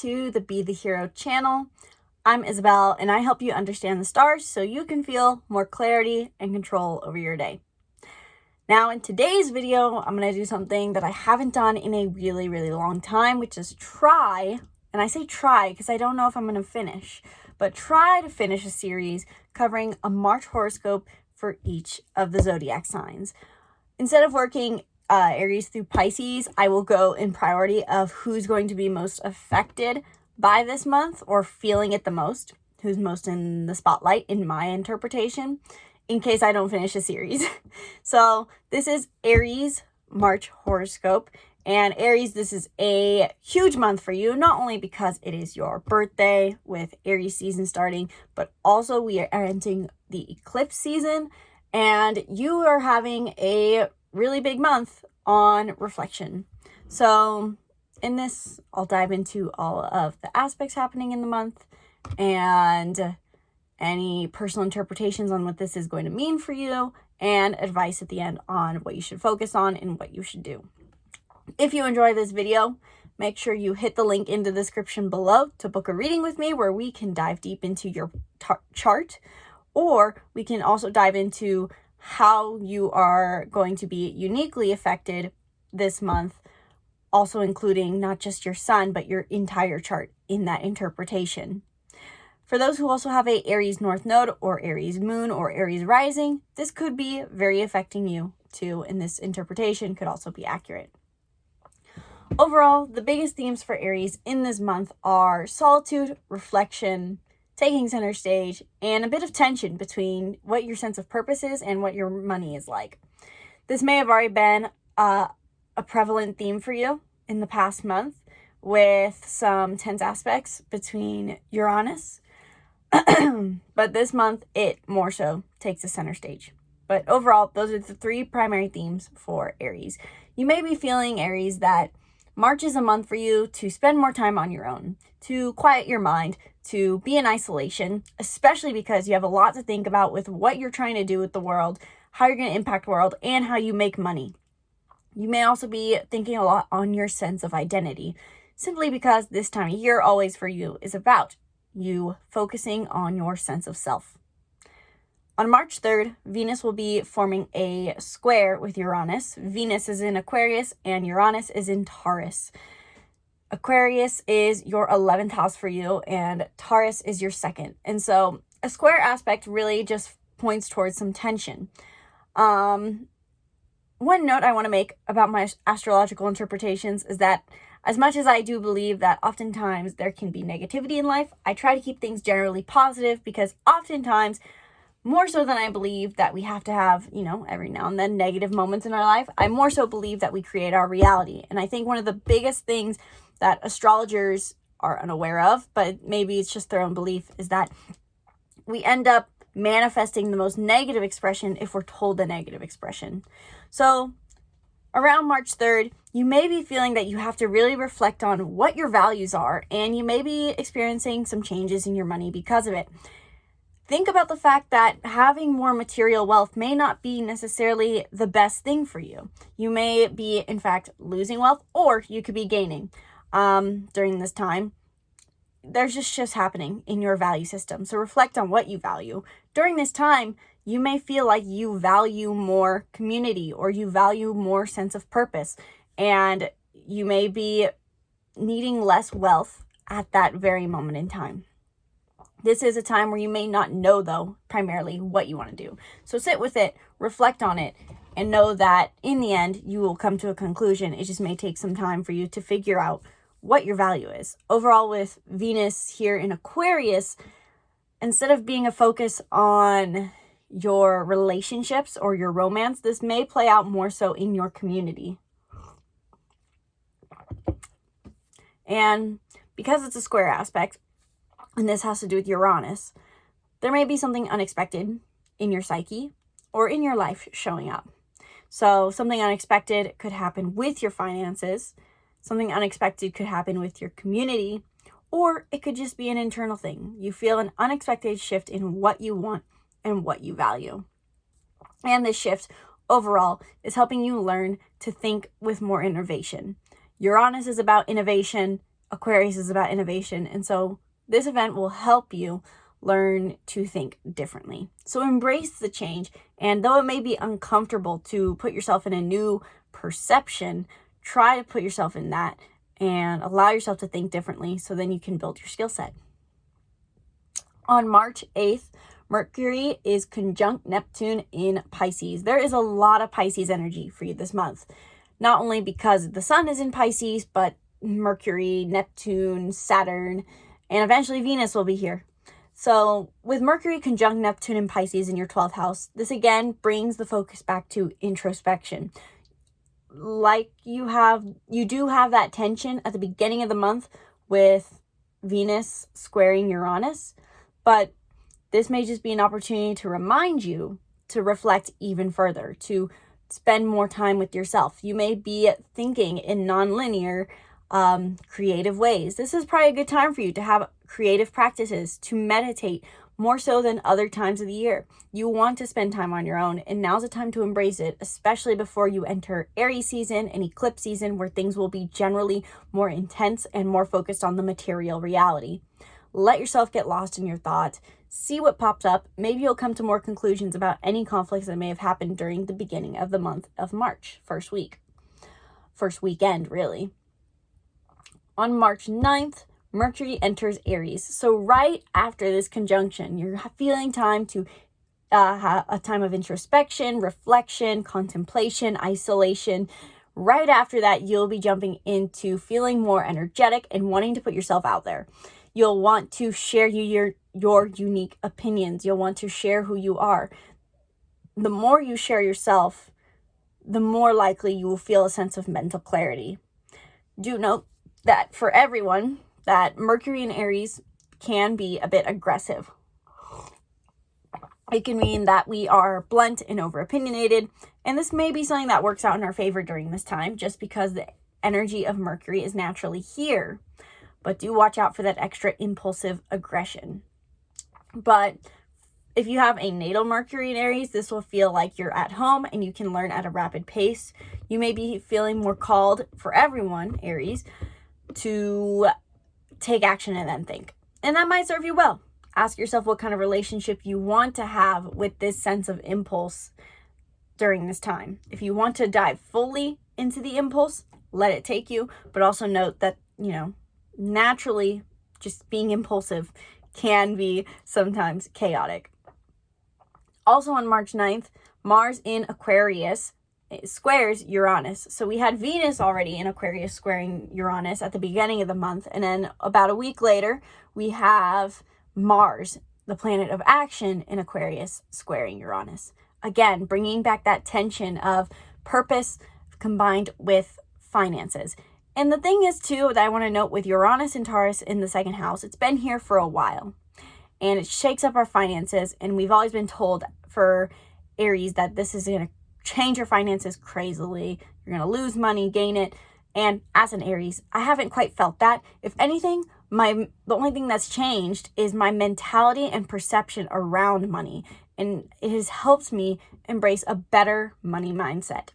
to the Be the Hero channel. I'm Isabelle, and I help you understand the stars so you can feel more clarity and control over your day. Now, in today's video, I'm going to do something that I haven't done in a really, really long time, which is try, and I say try because I don't know if I'm going to finish, but try to finish a series covering a March horoscope for each of the zodiac signs. Instead of working Aries through Pisces, I will go in priority of who's going to be most affected by this month or feeling it the most, who's most in the spotlight in my interpretation, in case I don't finish a series. So this is Aries March horoscope. And Aries, this is a huge month for you, not only because it is your birthday with Aries season starting, but also we are entering the eclipse season and you are having a really big month on reflection. So in this, I'll dive into all of the aspects happening in the month and any personal interpretations on what this is going to mean for you and advice at the end on what you should focus on and what you should do. If you enjoy this video, make sure you hit the link in the description below to book a reading with me where we can dive deep into your chart, or we can also dive into how you are going to be uniquely affected this month, also including not just your sun, but your entire chart in that interpretation. For those who also have a Aries North Node or Aries Moon or Aries Rising, this could be very affecting you too, and this interpretation could also be accurate. Overall, the biggest themes for Aries in this month are solitude, reflection, taking center stage, and a bit of tension between what your sense of purpose is and what your money is like. This may have already been a prevalent theme for you in the past month with some tense aspects between Uranus, but this month it more so takes a center stage. But overall, those are the three primary themes for Aries. You may be feeling, Aries, that March is a month for you to spend more time on your own, to quiet your mind, to be in isolation, especially because you have a lot to think about with what you're trying to do with the world, how you're going to impact the world, and how you make money. You may also be thinking a lot on your sense of identity, simply because this time of year always for you is about you focusing on your sense of self. On March 3rd, Venus will be forming a square with Uranus. Venus is in Aquarius and Uranus is in Taurus. Aquarius is your 11th house for you and Taurus is your second. And so a square aspect really just points towards some tension. One note I want to make about my astrological interpretations is that as much as I do believe that oftentimes there can be negativity in life, I try to keep things generally positive because oftentimes, more so than I believe that we have to have, every now and then negative moments in our life, I more so believe that we create our reality. And I think one of the biggest things that astrologers are unaware of, but maybe it's just their own belief, is that we end up manifesting the most negative expression if we're told a negative expression. So around March 3rd, you may be feeling that you have to really reflect on what your values are, and you may be experiencing some changes in your money because of it. Think about the fact that having more material wealth may not be necessarily the best thing for you. You may be, in fact, losing wealth, or you could be gaining during this time. There's just shifts happening in your value system. So reflect on what you value. During this time, you may feel like you value more community or you value more sense of purpose. And you may be needing less wealth at that very moment in time. This is a time where you may not know, though, primarily what you want to do. So sit with it, reflect on it, and know that in the end, you will come to a conclusion. It just may take some time for you to figure out what your value is. Overall, with Venus here in Aquarius, instead of being a focus on your relationships or your romance, this may play out more so in your community. And because it's a square aspect, and this has to do with Uranus, there may be something unexpected in your psyche or in your life showing up. So something unexpected could happen with your finances, something unexpected could happen with your community, or it could just be an internal thing. You feel an unexpected shift in what you want and what you value. And this shift overall is helping you learn to think with more innovation. Uranus is about innovation. Aquarius is about innovation. And so this event will help you learn to think differently. So embrace the change. And though it may be uncomfortable to put yourself in a new perception, try to put yourself in that and allow yourself to think differently so then you can build your skill set. On March 8th, Mercury is conjunct Neptune in Pisces. There is a lot of Pisces energy for you this month. Not only because the sun is in Pisces, but Mercury, Neptune, Saturn, and eventually Venus will be here. So with Mercury conjunct Neptune in Pisces in your 12th house, this again brings the focus back to introspection. Like you do have that tension at the beginning of the month with Venus squaring Uranus, but this may just be an opportunity to remind you to reflect even further, to spend more time with yourself. You may be thinking in nonlinear, creative ways. This is probably a good time for you to have creative practices, to meditate more so than other times of the year. You want to spend time on your own, and now's the time to embrace it, especially before you enter Aries season and eclipse season, where things will be generally more intense and more focused on the material reality. Let yourself get lost in your thoughts. See what pops up. Maybe you'll come to more conclusions about any conflicts that may have happened during the beginning of the month of March, first weekend, really. On March 9th, Mercury enters Aries. So right after this conjunction, you're feeling time to have a time of introspection, reflection, contemplation, isolation. Right after that, you'll be jumping into feeling more energetic and wanting to put yourself out there. You'll want to share your unique opinions. You'll want to share who you are. The more you share yourself, the more likely you will feel a sense of mental clarity. Do note that for everyone, that Mercury in Aries can be a bit aggressive. It can mean that we are blunt and over-opinionated, and this may be something that works out in our favor during this time, just because the energy of Mercury is naturally here. But do watch out for that extra impulsive aggression. But if you have a natal Mercury in Aries, this will feel like you're at home and you can learn at a rapid pace. You may be feeling more called, for everyone, Aries, to take action and then think. And that might serve you well. Ask yourself what kind of relationship you want to have with this sense of impulse during this time. If you want to dive fully into the impulse, let it take you. But also note that, naturally, just being impulsive can be sometimes chaotic. Also on March 9th, Mars in Aquarius squares Uranus. So we had Venus already in Aquarius squaring Uranus at the beginning of the month. And then about a week later, we have Mars, the planet of action, in Aquarius squaring Uranus. Again, bringing back that tension of purpose combined with finances. And the thing is, too, that I want to note with Uranus and Taurus in the second house, it's been here for a while. And it shakes up our finances. And we've always been told for Aries that this is going to change your finances crazily. You're going to lose money, gain it. And as an Aries, I haven't quite felt that. If anything, the only thing that's changed is my mentality and perception around money. And it has helped me embrace a better money mindset.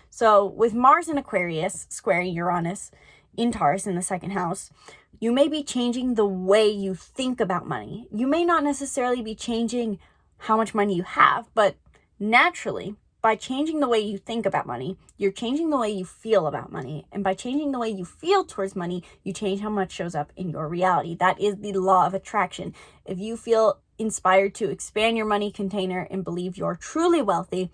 So with Mars in Aquarius squaring Uranus in Taurus in the second house, you may be changing the way you think about money. You may not necessarily be changing how much money you have, but naturally, by changing the way you think about money, you're changing the way you feel about money. And by changing the way you feel towards money, you change how much shows up in your reality. That is the law of attraction. If you feel inspired to expand your money container and believe you're truly wealthy,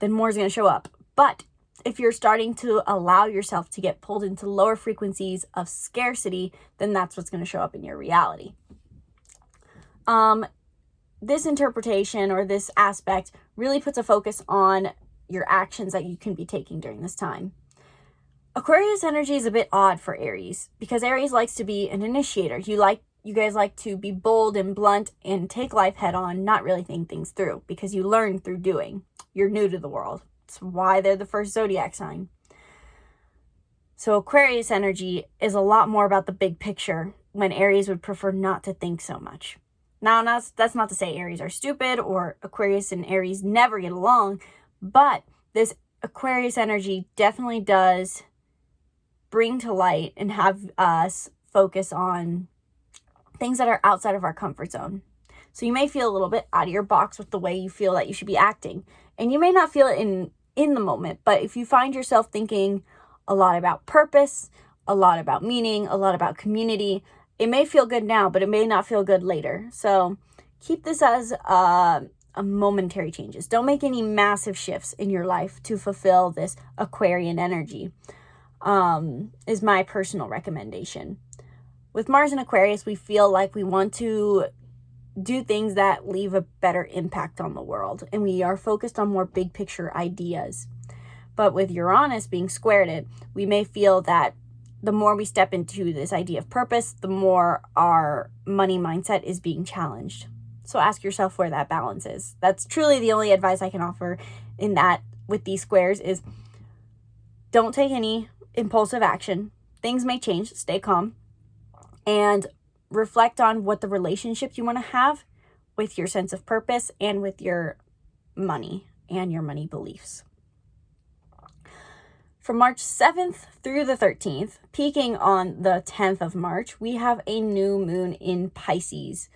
then more is going to show up. But if you're starting to allow yourself to get pulled into lower frequencies of scarcity, then that's what's going to show up in your reality. This interpretation or this aspect really puts a focus on your actions that you can be taking during this time. Aquarius energy is a bit odd for Aries because Aries likes to be an initiator. You guys like to be bold and blunt and take life head on, not really think things through because you learn through doing. You're new to the world. It's why they're the first zodiac sign. So Aquarius energy is a lot more about the big picture when Aries would prefer not to think so much. Now, that's not to say Aries are stupid or Aquarius and Aries never get along, but this Aquarius energy definitely does bring to light and have us focus on things that are outside of our comfort zone. So you may feel a little bit out of your box with the way you feel that you should be acting. And you may not feel it in the moment, but if you find yourself thinking a lot about purpose, a lot about meaning, a lot about community, it may feel good now, but it may not feel good later. So keep this as a momentary changes. Don't make any massive shifts in your life to fulfill this Aquarian energy, is my personal recommendation. With Mars in Aquarius, we feel like we want to do things that leave a better impact on the world, and we are focused on more big picture ideas. But with Uranus being squared it, we may feel that the more we step into this idea of purpose, the more our money mindset is being challenged. So ask yourself where that balance is. That's truly the only advice I can offer in that with these squares is don't take any impulsive action. Things may change, stay calm, and reflect on what the relationship you want to have with your sense of purpose and with your money and your money beliefs. From March 7th through the 13th, peaking on the 10th of March, we have a new moon in Pisces.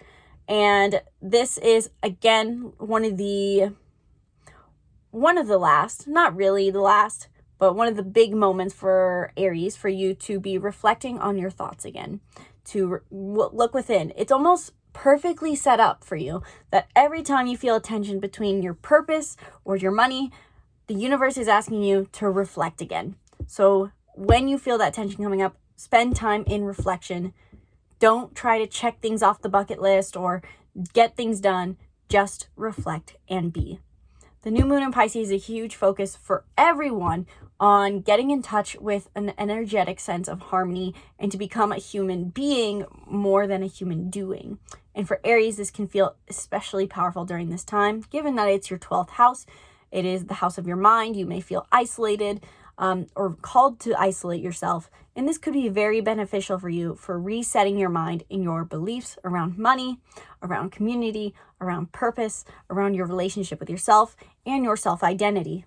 And this is, again, one of the last, not really the last, but one of the big moments for Aries for you to be reflecting on your thoughts again, to look within. It's almost perfectly set up for you that every time you feel a tension between your purpose or your money, the universe is asking you to reflect again. So when you feel that tension coming up, spend time in reflection. Don't try to check things off the bucket list or get things done. Just reflect and be. The new moon in Pisces is a huge focus for everyone on getting in touch with an energetic sense of harmony and to become a human being more than a human doing. And for Aries, this can feel especially powerful during this time, given that it's your 12th house. It is the house of your mind. You may feel isolated or called to isolate yourself. And this could be very beneficial for you for resetting your mind in your beliefs around money, around community, around purpose, around your relationship with yourself and your self-identity.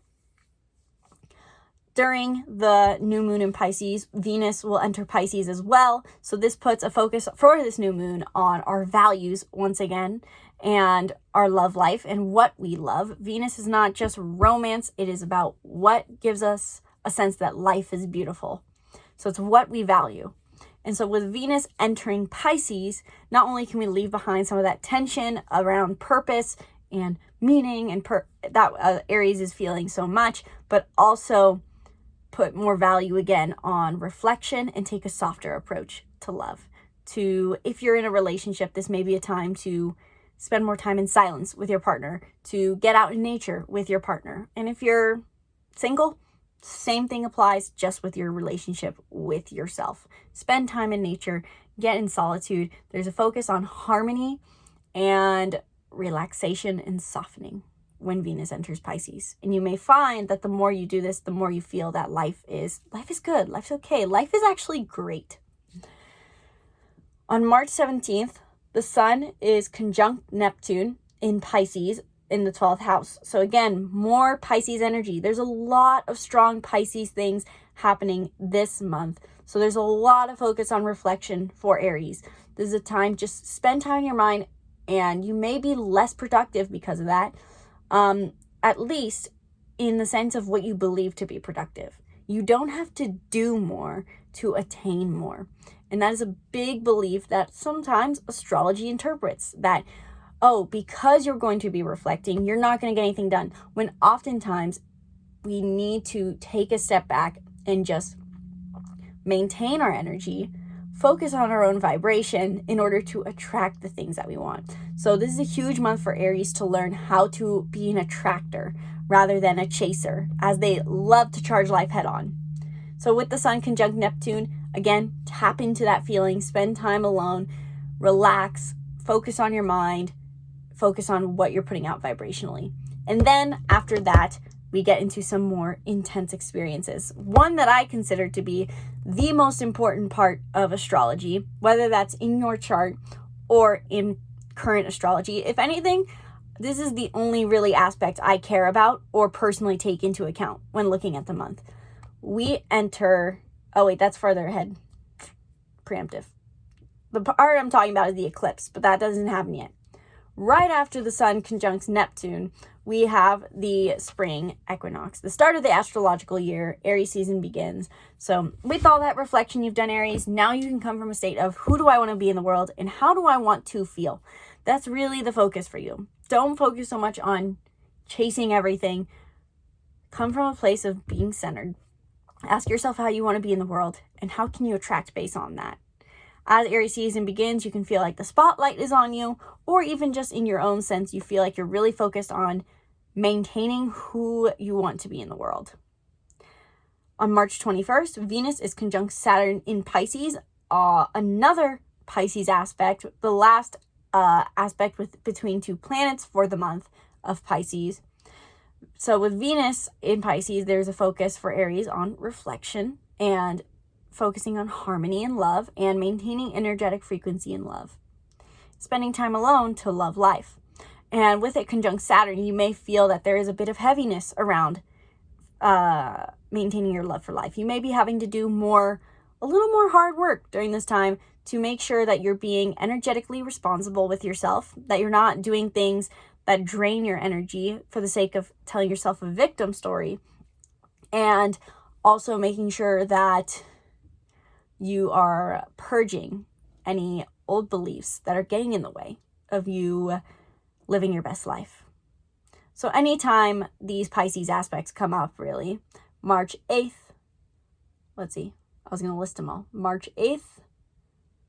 During the new moon in Pisces, Venus will enter Pisces as well. So this puts a focus for this new moon on our values once again and our love life and what we love. Venus is not just romance. It is about what gives us a sense that life is beautiful. So it's what we value. And so with Venus entering Pisces, not only can we leave behind some of that tension around purpose and meaning and that Aries is feeling so much, but also put more value again on reflection and take a softer approach to love. If you're in a relationship, this may be a time to spend more time in silence with your partner, to get out in nature with your partner. And if you're single, same thing applies just with your relationship with yourself. Spend time in nature, get in solitude. There's a focus on harmony and relaxation and softening when Venus enters Pisces. And you may find that the more you do this, the more you feel that life is good, life's okay, life is actually great. On March 17th, the sun is conjunct Neptune in Pisces in the 12th house. So again, more Pisces energy. There's a lot of strong Pisces things happening this month. So there's a lot of focus on reflection for Aries. This is a time, just spend time in your mind, and you may be less productive because of that. At least in the sense of what you believe to be productive. You don't have to do more to attain more. And that is a big belief that sometimes astrology interprets that, oh, because you're going to be reflecting, you're not going to get anything done. When oftentimes we need to take a step back and just maintain our energy, focus on our own vibration in order to attract the things that we want. So this is a huge month for Aries to learn how to be an attractor rather than a chaser, as they love to charge life head on. So with the sun conjunct Neptune, again, tap into that feeling, spend time alone, relax, focus on your mind, focus on what you're putting out vibrationally. And then after that, we get into some more intense experiences. One that I consider to be the most important part of astrology, whether that's in your chart or in current astrology. If anything, this is the only really aspect I care about or personally take into account when looking at the month. We enter, oh wait, that's further ahead. Preemptive. The part I'm talking about is the eclipse, but that doesn't happen yet. Right after the sun conjuncts Neptune, we have the spring equinox, the start of the astrological year. Aries season begins. So with all that reflection you've done, Aries, now you can come from a state of who do I want to be in the world and how do I want to feel? That's really the focus for you. Don't focus so much on chasing everything. Come from a place of being centered. Ask yourself how you want to be in the world and how can you attract based on that. As Aries season begins, you can feel like the spotlight is on you, or even just in your own sense, you feel like you're really focused on maintaining who you want to be in the world. On March 21st, Venus is conjunct Saturn in Pisces, another Pisces aspect, the last aspect between two planets for the month of Pisces. So with Venus in Pisces, there's a focus for Aries on reflection and focusing on harmony and love and maintaining energetic frequency in love. Spending time alone to love life. And with it conjunct Saturn, you may feel that there is a bit of heaviness around maintaining your love for life. You may be having to do a little more hard work during this time to make sure that you're being energetically responsible with yourself, that you're not doing things that drain your energy for the sake of telling yourself a victim story, and also making sure that you are purging any old beliefs that are getting in the way of you living your best life. So anytime these Pisces aspects come up, really, March 8th, let's see, I was going to list them all. March 8th,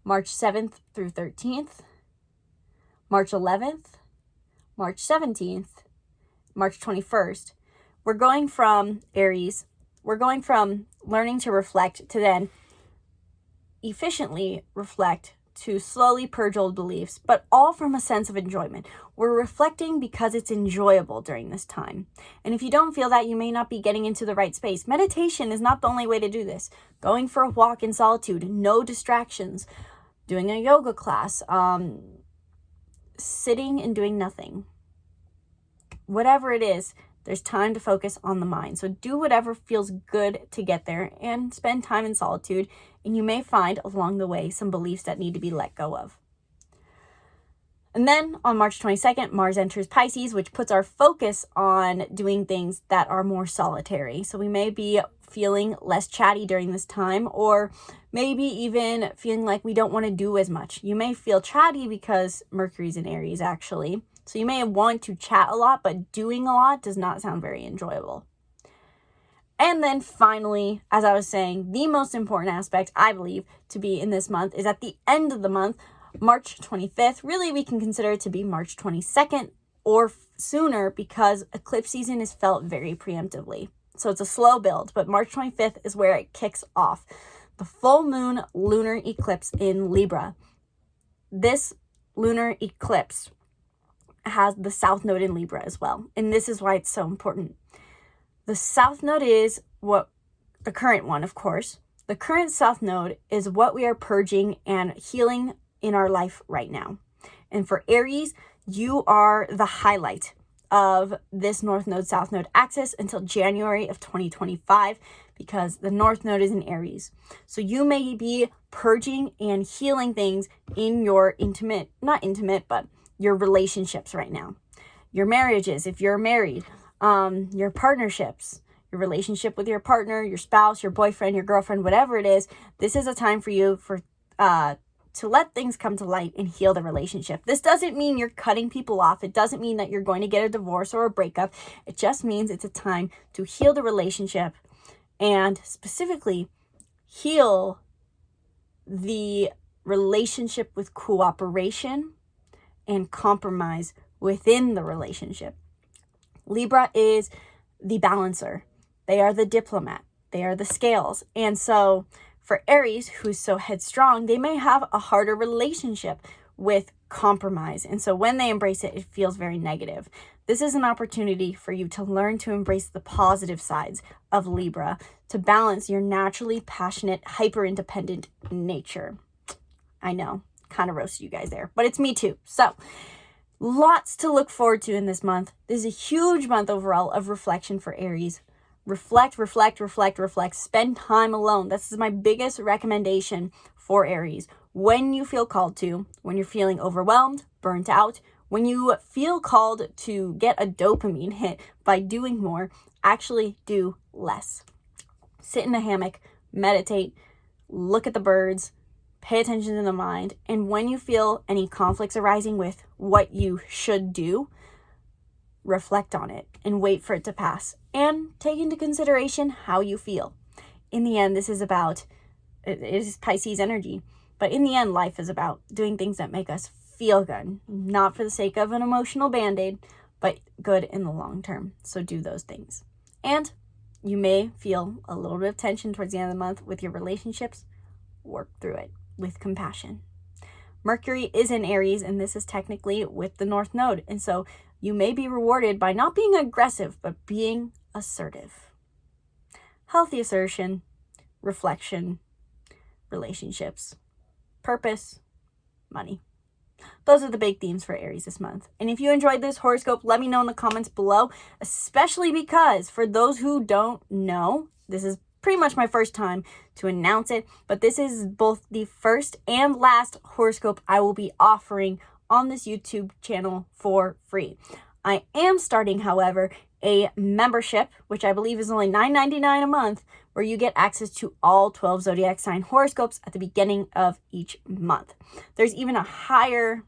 March 7th through 13th, March 11th, March 17th, March 21st. We're going from Aries, we're going from learning to reflect to then efficiently reflect to slowly purge old beliefs, but all from a sense of enjoyment. We're reflecting because it's enjoyable during this time. And if you don't feel that, you may not be getting into the right space. Meditation is not the only way to do this. Going for a walk in solitude, no distractions, doing a yoga class, sitting and doing nothing. Whatever it is, there's time to focus on the mind. So do whatever feels good to get there and spend time in solitude. And you may find along the way some beliefs that need to be let go of. And then on March 22nd, Mars enters Pisces, which puts our focus on doing things that are more solitary. So we may be feeling less chatty during this time, or maybe even feeling like we don't want to do as much. You may feel chatty because Mercury's in Aries, actually. So you may want to chat a lot, but doing a lot does not sound very enjoyable. And then finally, as I was saying, the most important aspect, I believe, to be in this month is at the end of the month, March 25th. Really, we can consider it to be March 22nd or sooner because eclipse season is felt very preemptively. So it's a slow build, but March 25th is where it kicks off. The full moon lunar eclipse in Libra. This lunar eclipse has the South Node in Libra as well. And this is why it's so important. The South Node is what the current one, of course. The current South Node is what we are purging and healing in our life right now. And for Aries, you are the highlight of this North Node, South Node axis until January of 2025 because the North Node is in Aries. So you may be purging and healing things in your but your relationships right now. Your marriages, if you're married, your partnerships, your relationship with your partner, your spouse, your boyfriend, your girlfriend, whatever it is, this is a time for you to let things come to light and heal the relationship. This doesn't mean you're cutting people off. It doesn't mean that you're going to get a divorce or a breakup. It just means it's a time to heal the relationship and specifically heal the relationship with cooperation and compromise within the relationship. Libra is the balancer. They are the diplomat. They are the scales. And so for Aries, who's so headstrong, they may have a harder relationship with compromise. And so when they embrace it, it feels very negative. This is an opportunity for you to learn to embrace the positive sides of Libra, to balance your naturally passionate, hyper-independent nature. I know, kind of roasted you guys there, but it's me too. So lots to look forward to in this month. This is a huge month overall of reflection for Aries. Reflect. Spend time alone. This is my biggest recommendation for Aries. when you feel called to, when you're feeling overwhelmed, burnt out, when you feel called to get a dopamine hit by doing more, actually do less. Sit in a hammock, meditate, look at the birds, pay attention to the mind, and when you feel any conflicts arising with what you should do, reflect on it and wait for it to pass and take into consideration how you feel. In the end, it is Pisces energy, but in the end, life is about doing things that make us feel good, not for the sake of an emotional band-aid, but good in the long term. So do those things. And you may feel a little bit of tension towards the end of the month with your relationships. Work through it with compassion. Mercury is in Aries, and this is technically with the North Node. And so you may be rewarded by not being aggressive, but being assertive. Healthy assertion, reflection, relationships, purpose, money. Those are the big themes for Aries this month. And if you enjoyed this horoscope, let me know in the comments below, especially because for those who don't know, this is pretty much my first time to announce it, but this is both the first and last horoscope I will be offering on this YouTube channel for free. I am starting, however, a membership, which I believe is only $9.99 a month, where you get access to all 12 zodiac sign horoscopes at the beginning of each month. There's even a higher,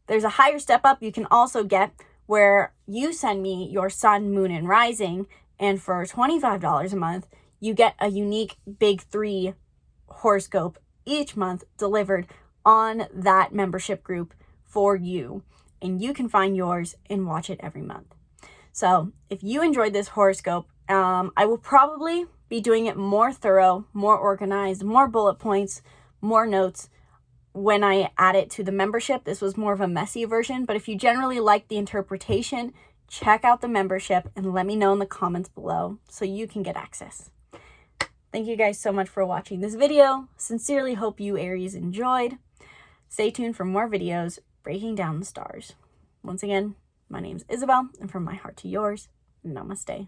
There's a higher step up you can also get where you send me your sun, moon, and rising, and for $25 a month, you get a unique big 3 horoscope each month delivered on that membership group for you. And you can find yours and watch it every month. So if you enjoyed this horoscope, I will probably be doing it more thorough, more organized, more bullet points, more notes when I add it to the membership. This was more of a messy version, but if you generally like the interpretation, check out the membership and let me know in the comments below so you can get access. Thank you guys so much for watching this video. Sincerely hope you Aries enjoyed. Stay tuned for more videos breaking down the stars. Once again, my name is Isabelle, and from my heart to yours, namaste.